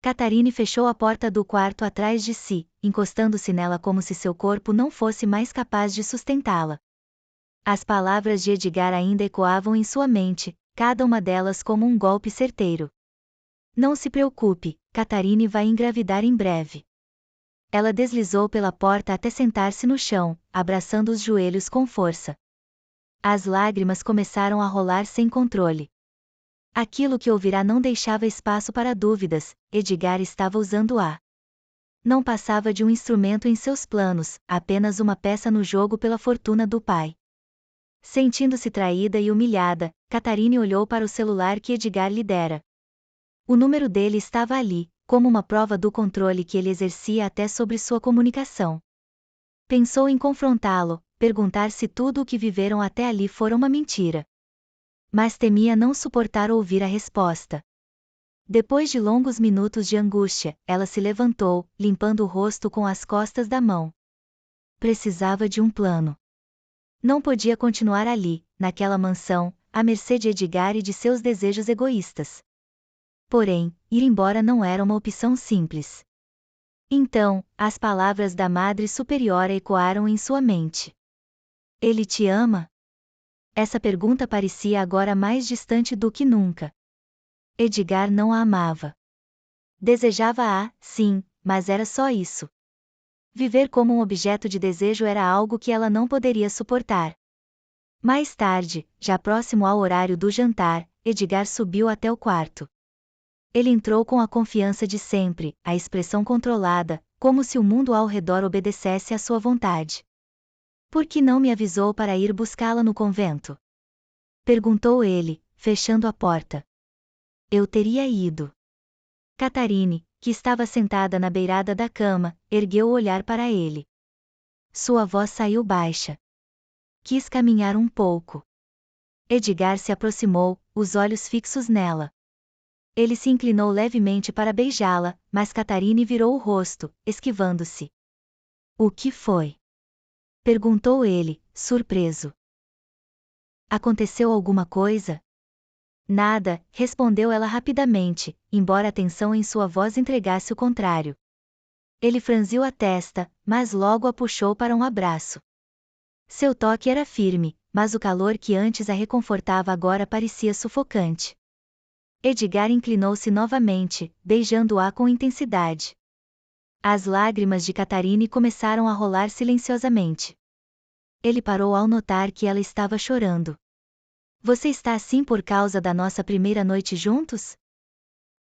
Catarine fechou a porta do quarto atrás de si, encostando-se nela como se seu corpo não fosse mais capaz de sustentá-la. As palavras de Edgar ainda ecoavam em sua mente, cada uma delas como um golpe certeiro. Não se preocupe, Catarine vai engravidar em breve. Ela deslizou pela porta até sentar-se no chão, abraçando os joelhos com força. As lágrimas começaram a rolar sem controle. Aquilo que ouvirá não deixava espaço para dúvidas, Edgar estava usando-a. Não passava de um instrumento em seus planos, apenas uma peça no jogo pela fortuna do pai. Sentindo-se traída e humilhada, Catarine olhou para o celular que Edgar lhe dera. O número dele estava ali, como uma prova do controle que ele exercia até sobre sua comunicação. Pensou em confrontá-lo, perguntar se tudo o que viveram até ali fora uma mentira. Mas temia não suportar ouvir a resposta. Depois de longos minutos de angústia, ela se levantou, limpando o rosto com as costas da mão. Precisava de um plano. Não podia continuar ali, naquela mansão, à mercê de Edgar e de seus desejos egoístas. Porém, ir embora não era uma opção simples. Então, as palavras da Madre Superiora ecoaram em sua mente. Ele te ama? Essa pergunta parecia agora mais distante do que nunca. Edgar não a amava. Desejava-a, sim, mas era só isso. Viver como um objeto de desejo era algo que ela não poderia suportar. Mais tarde, já próximo ao horário do jantar, Edgar subiu até o quarto. Ele entrou com a confiança de sempre, a expressão controlada, como se o mundo ao redor obedecesse à sua vontade. Por que não me avisou para ir buscá-la no convento? Perguntou ele, fechando a porta. Eu teria ido. Catarine, que estava sentada na beirada da cama, ergueu o olhar para ele. Sua voz saiu baixa. Quis caminhar um pouco. Edgar se aproximou, os olhos fixos nela. Ele se inclinou levemente para beijá-la, mas Catarine virou o rosto, esquivando-se. O que foi? Perguntou ele, surpreso. Aconteceu alguma coisa? Nada, respondeu ela rapidamente, embora a tensão em sua voz entregasse o contrário. Ele franziu a testa, mas logo a puxou para um abraço. Seu toque era firme, mas o calor que antes a reconfortava agora parecia sufocante. Edgar inclinou-se novamente, beijando-a com intensidade. As lágrimas de Catarine começaram a rolar silenciosamente. Ele parou ao notar que ela estava chorando. Você está assim por causa da nossa primeira noite juntos?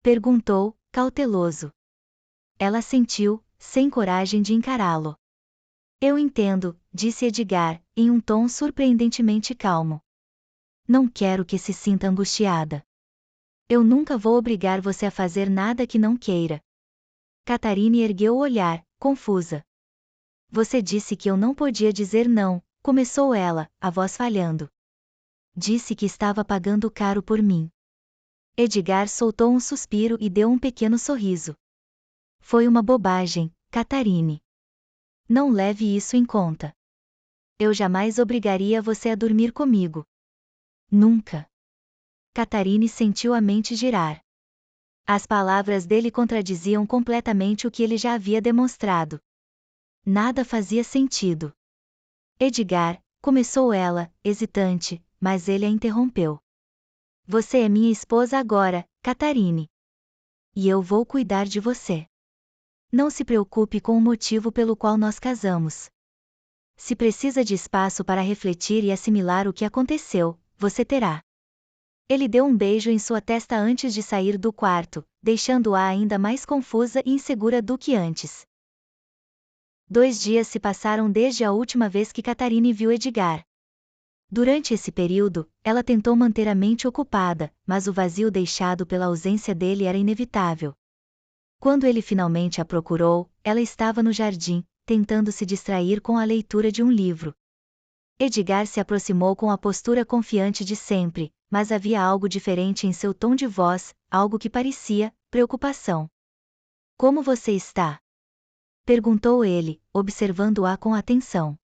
Perguntou, cauteloso. Ela assentiu, sem coragem de encará-lo. Eu entendo, disse Edgar, em um tom surpreendentemente calmo. Não quero que se sinta angustiada. Eu nunca vou obrigar você a fazer nada que não queira. Catarine ergueu o olhar, confusa. Você disse que eu não podia dizer não, começou ela, a voz falhando. Disse que estava pagando caro por mim. Edgar soltou um suspiro e deu um pequeno sorriso. Foi uma bobagem, Catarine. Não leve isso em conta. Eu jamais obrigaria você a dormir comigo. Nunca. Catarine sentiu a mente girar. As palavras dele contradiziam completamente o que ele já havia demonstrado. Nada fazia sentido. Edgar, começou ela, hesitante, mas ele a interrompeu. Você é minha esposa agora, Catarine. E eu vou cuidar de você. Não se preocupe com o motivo pelo qual nós casamos. Se precisa de espaço para refletir e assimilar o que aconteceu, você terá. Ele deu um beijo em sua testa antes de sair do quarto, deixando-a ainda mais confusa e insegura do que antes. 2 dias se passaram desde a última vez que Catarine viu Edgar. Durante esse período, ela tentou manter a mente ocupada, mas o vazio deixado pela ausência dele era inevitável. Quando ele finalmente a procurou, ela estava no jardim, tentando se distrair com a leitura de um livro. Edgar se aproximou com a postura confiante de sempre, mas havia algo diferente em seu tom de voz, algo que parecia preocupação. Como você está? Perguntou ele, observando-a com atenção.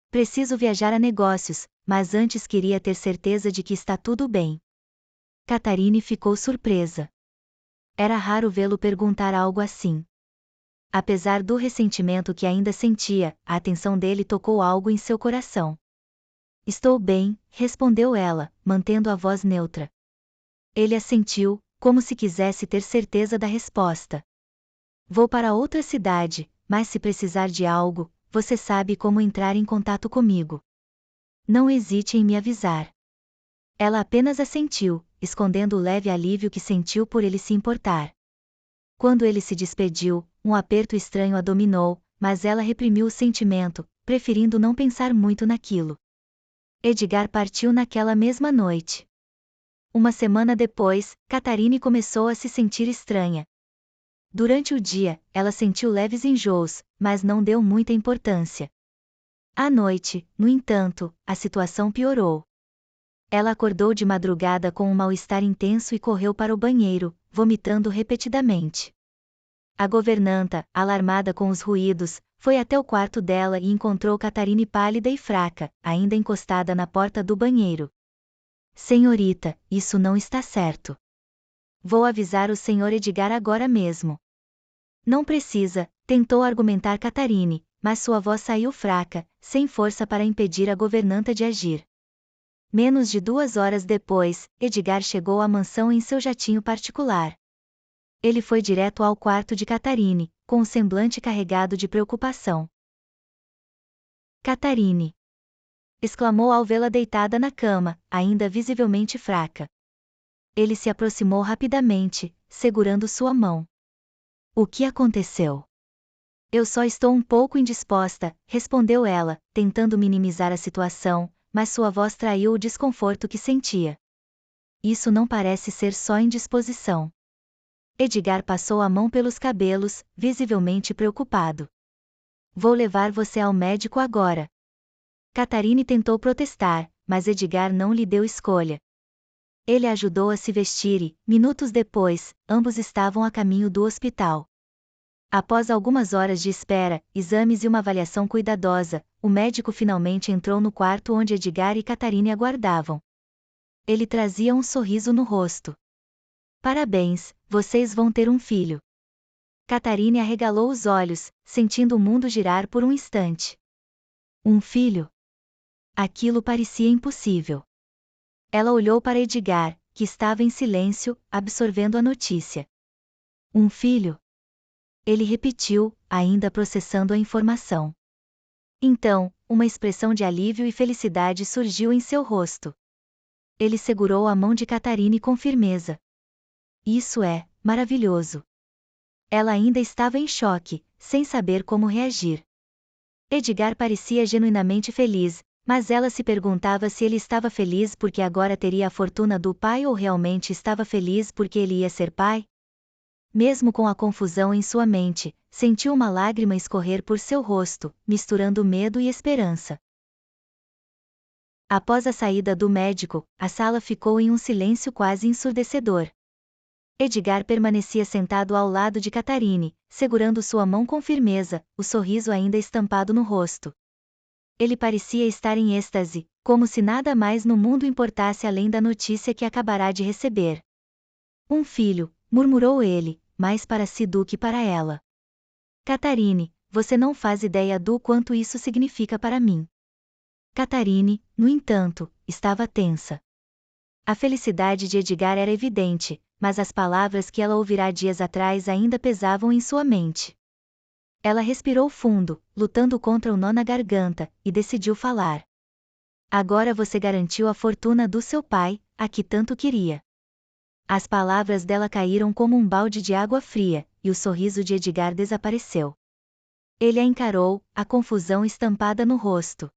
Preciso viajar a negócios, mas antes queria ter certeza de que está tudo bem. Catarine ficou surpresa. Era raro vê-lo perguntar algo assim. Apesar do ressentimento que ainda sentia, a atenção dele tocou algo em seu coração. Estou bem, respondeu ela, mantendo a voz neutra. Ele assentiu, como se quisesse ter certeza da resposta. Vou para outra cidade, mas se precisar de algo, você sabe como entrar em contato comigo. Não hesite em me avisar. Ela apenas assentiu, escondendo o leve alívio que sentiu por ele se importar. Quando ele se despediu, um aperto estranho a dominou, mas ela reprimiu o sentimento, preferindo não pensar muito naquilo. Edgar partiu naquela mesma noite. Uma semana depois, Catharine começou a se sentir estranha. Durante o dia, ela sentiu leves enjoos, mas não deu muita importância. À noite, no entanto, a situação piorou. Ela acordou de madrugada com um mal-estar intenso e correu para o banheiro, vomitando repetidamente. A governanta, alarmada com os ruídos, foi até o quarto dela e encontrou Catharine pálida e fraca, ainda encostada na porta do banheiro. Senhorita, isso não está certo. Vou avisar o senhor Edgar agora mesmo. Não precisa, tentou argumentar Catharine, mas sua voz saiu fraca, sem força para impedir a governanta de agir. Menos de 2 horas depois, Edgar chegou à mansão em seu jatinho particular. Ele foi direto ao quarto de Catharine, com o semblante carregado de preocupação. Catharine! Exclamou ao vê-la deitada na cama, ainda visivelmente fraca. Ele se aproximou rapidamente, segurando sua mão. O que aconteceu? Eu só estou um pouco indisposta, respondeu ela, tentando minimizar a situação, mas sua voz traiu o desconforto que sentia. Isso não parece ser só indisposição. Edgar passou a mão pelos cabelos, visivelmente preocupado. Vou levar você ao médico agora. Catharine tentou protestar, mas Edgar não lhe deu escolha. Ele a ajudou a se vestir e, minutos depois, ambos estavam a caminho do hospital. Após algumas horas de espera, exames e uma avaliação cuidadosa, o médico finalmente entrou no quarto onde Edgar e Catharine aguardavam. Ele trazia um sorriso no rosto. Parabéns, vocês vão ter um filho. Catharine arregalou os olhos, sentindo o mundo girar por um instante. Um filho? Aquilo parecia impossível. Ela olhou para Edgar, que estava em silêncio, absorvendo a notícia. Um filho? Ele repetiu, ainda processando a informação. Então, uma expressão de alívio e felicidade surgiu em seu rosto. Ele segurou a mão de Catharine com firmeza. Isso é maravilhoso. Ela ainda estava em choque, sem saber como reagir. Edgar parecia genuinamente feliz, mas ela se perguntava se ele estava feliz porque agora teria a fortuna do pai ou realmente estava feliz porque ele ia ser pai. Mesmo com a confusão em sua mente, sentiu uma lágrima escorrer por seu rosto, misturando medo e esperança. Após a saída do médico, a sala ficou em um silêncio quase ensurdecedor. Edgar permanecia sentado ao lado de Catharine, segurando sua mão com firmeza, o sorriso ainda estampado no rosto. Ele parecia estar em êxtase, como se nada mais no mundo importasse além da notícia que acabará de receber. Um filho, murmurou ele, mais para si do que para ela. Catharine, você não faz ideia do quanto isso significa para mim. Catharine, no entanto, estava tensa. A felicidade de Edgar era evidente, mas as palavras que ela ouvira dias atrás ainda pesavam em sua mente. Ela respirou fundo, lutando contra o nó na garganta, e decidiu falar. Agora você garantiu a fortuna do seu pai, a que tanto queria. As palavras dela caíram como um balde de água fria, e o sorriso de Edgar desapareceu. Ele a encarou, a confusão estampada no rosto.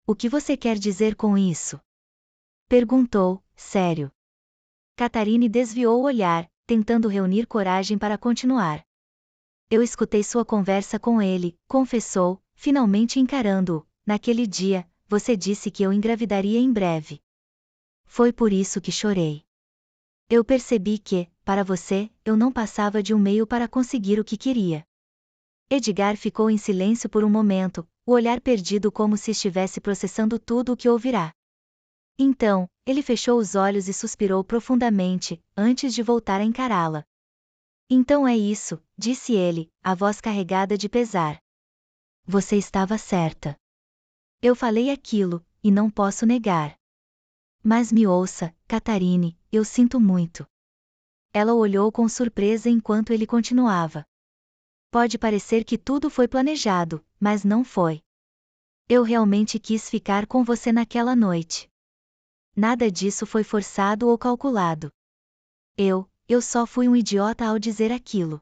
O que você quer dizer com isso? Perguntou, sério. Catharine desviou o olhar, tentando reunir coragem para continuar. Eu escutei sua conversa com ele, confessou, finalmente encarando-o. Naquele dia, você disse que eu engravidaria em breve. Foi por isso que chorei. Eu percebi que, para você, eu não passava de um meio para conseguir o que queria. Edgar ficou em silêncio por um momento, o olhar perdido como se estivesse processando tudo o que ouvirá. Então, ele fechou os olhos e suspirou profundamente, antes de voltar a encará-la. Então é isso, disse ele, a voz carregada de pesar. Você estava certa. Eu falei aquilo, e não posso negar. Mas me ouça, Catharine, eu sinto muito. Ela olhou com surpresa enquanto ele continuava. Pode parecer que tudo foi planejado, mas não foi. Eu realmente quis ficar com você naquela noite. Nada disso foi forçado ou calculado. Eu só fui um idiota ao dizer aquilo.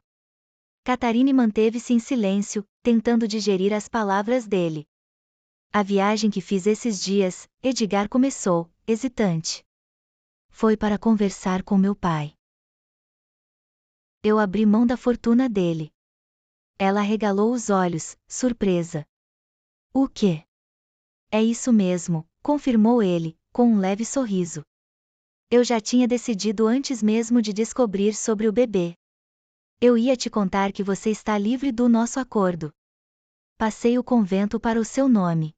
Catharine manteve-se em silêncio, tentando digerir as palavras dele. A viagem que fiz esses dias, Edgar começou, hesitante. Foi para conversar com meu pai. Eu abri mão da fortuna dele. Ela arregalou os olhos, surpresa. O quê? É isso mesmo, confirmou ele, com um leve sorriso. Eu já tinha decidido antes mesmo de descobrir sobre o bebê. Eu ia te contar que você está livre do nosso acordo. Passei o convento para o seu nome.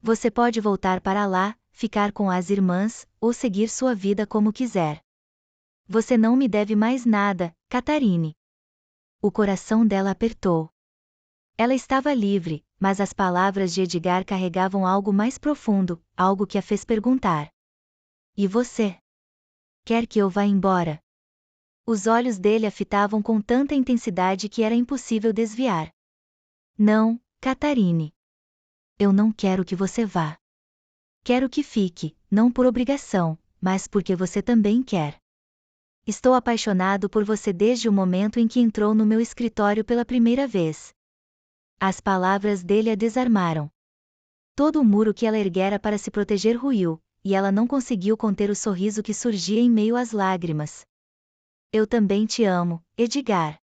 Você pode voltar para lá, ficar com as irmãs, ou seguir sua vida como quiser. Você não me deve mais nada, Catharine. O coração dela apertou. Ela estava livre, mas as palavras de Edgar carregavam algo mais profundo, algo que a fez perguntar. E você? Quer que eu vá embora? Os olhos dele a fitavam com tanta intensidade que era impossível desviar. Não, Catharine. Eu não quero que você vá. Quero que fique, não por obrigação, mas porque você também quer. Estou apaixonado por você desde o momento em que entrou no meu escritório pela primeira vez. As palavras dele a desarmaram. Todo o muro que ela erguera para se proteger ruiu, e ela não conseguiu conter o sorriso que surgia em meio às lágrimas. Eu também te amo, Edgar.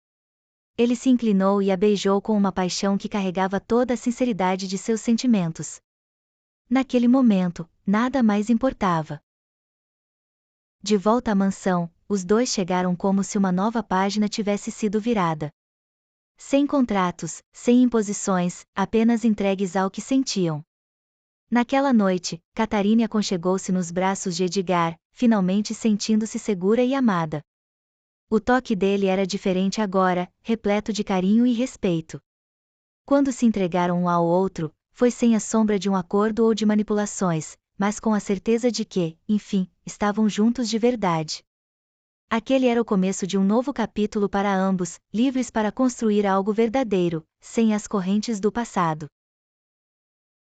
Ele se inclinou e a beijou com uma paixão que carregava toda a sinceridade de seus sentimentos. Naquele momento, nada mais importava. De volta à mansão, os dois chegaram como se uma nova página tivesse sido virada. Sem contratos, sem imposições, apenas entregues ao que sentiam. Naquela noite, Catharine aconchegou-se nos braços de Edgar, finalmente sentindo-se segura e amada. O toque dele era diferente agora, repleto de carinho e respeito. Quando se entregaram um ao outro, foi sem a sombra de um acordo ou de manipulações, mas com a certeza de que, enfim, estavam juntos de verdade. Aquele era o começo de um novo capítulo para ambos, livres para construir algo verdadeiro, sem as correntes do passado.